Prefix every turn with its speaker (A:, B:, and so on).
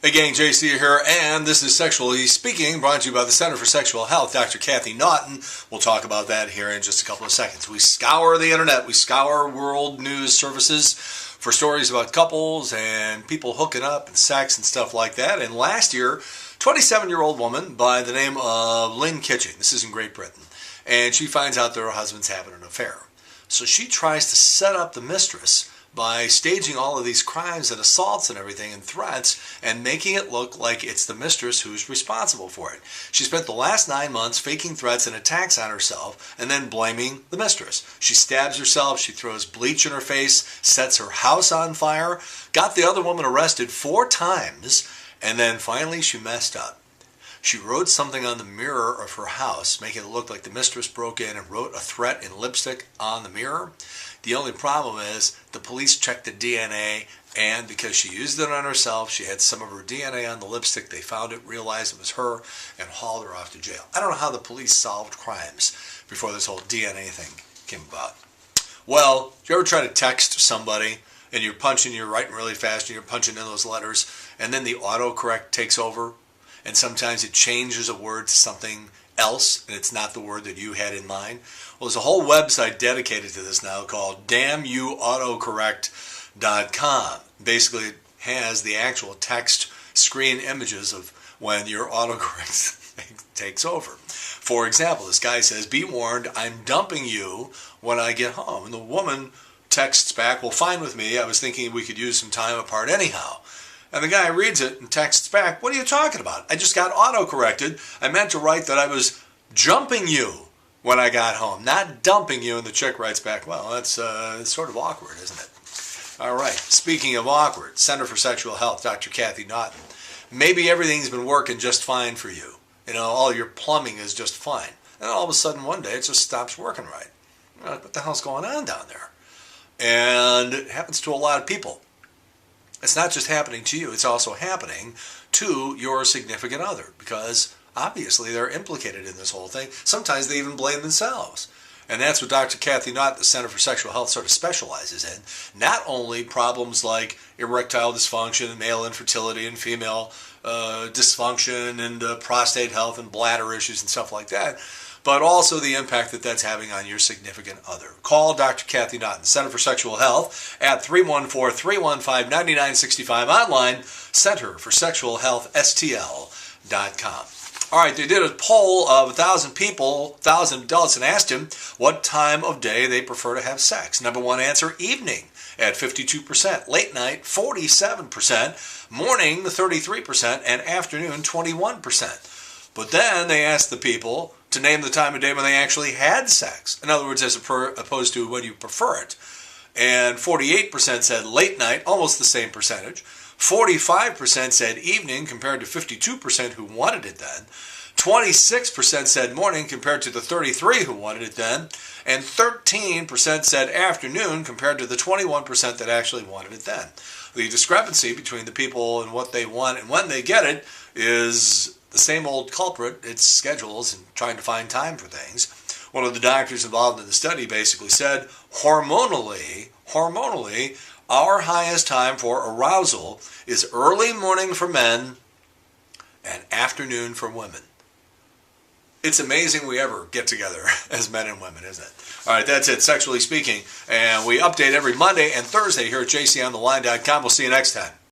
A: Hey gang, JC here, and this is Sexually Speaking, brought to you by the Center for Sexual Health, Dr. Kathy Naughton. We'll talk about that here in just a couple of seconds. We scour the internet, we scour world news services for stories about couples and people hooking up and sex and stuff like that. And last year, 27-year-old woman by the name of Lynn Kitching, this is in Great Britain, and she finds out that her husband's having an affair. So she tries to set up the mistress by staging all of these crimes and assaults and everything and threats and making it look like it's the mistress who's responsible for it. She spent the last 9 months faking threats and attacks on herself and then blaming the mistress. She stabs herself, she throws bleach in her face, sets her house on fire, got the other woman arrested 4 times, and then finally she messed up. She wrote something on the mirror of her house, making it look like the mistress broke in and wrote a threat in lipstick on the mirror. The only problem is the police checked the DNA, and because she used it on herself, she had some of her DNA on the lipstick. They found it, realized it was her, and hauled her off to jail. I don't know how the police solved crimes before this whole DNA thing came about. Well, do you ever try to text somebody and you're writing really fast, and you're punching in those letters, and then the autocorrect takes over? And sometimes it changes a word to something else, and it's not the word that you had in mind. Well, there's a whole website dedicated to this now called damnyouautocorrect.com. Basically, it has the actual text screen images of when your autocorrect takes over. For example, this guy says, "Be warned, I'm dumping you when I get home." And the woman texts back, "Well, fine with me. I was thinking we could use some time apart anyhow." And the guy reads it and texts back, "What are you talking about? I just got auto-corrected. I meant to write that I was jumping you when I got home, not dumping you." And the chick writes back, "Well, that's sort of awkward, isn't it?" All right, speaking of awkward, Center for Sexual Health, Dr. Kathy Naughton. Maybe everything's been working just fine for you. You know, all your plumbing is just fine. And all of a sudden one day it just stops working right. You're like, what the hell's going on down there? And it happens to a lot of people. It's not just happening to you, it's also happening to your significant other, because obviously they're implicated in this whole thing. Sometimes they even blame themselves. And that's what Dr. Kathy Naughton, the Center for Sexual Health, sort of specializes in. Not only problems like erectile dysfunction, male infertility, and female dysfunction, and prostate health, and bladder issues, and stuff like that, but also the impact that that's having on your significant other. Call Dr. Kathy Naughton, Center for Sexual Health, at 314-315-9965, online, centerforsexualhealthstl.com. All right, they did a poll of 1,000 people, 1,000 adults, and asked them what time of day they prefer to have sex. Number one answer, evening, at 52%, late night, 47%, morning, 33%, and afternoon, 21%. But then they asked the people to name the time of day when they actually had sex. In other words, as opposed to when you prefer it. And 48% said late night, almost the same percentage. 45% said evening compared to 52% who wanted it then. 26% said morning compared to the 33% who wanted it then. And 13% said afternoon compared to the 21% that actually wanted it then. The discrepancy between the people and what they want and when they get it is the same old culprit. It's schedules and trying to find time for things. One of the doctors involved in the study basically said, hormonally, our highest time for arousal is early morning for men and afternoon for women. It's amazing we ever get together as men and women, isn't it? All right, that's it, Sexually Speaking. And we update every Monday and Thursday here at jcontheline.com. We'll see you next time.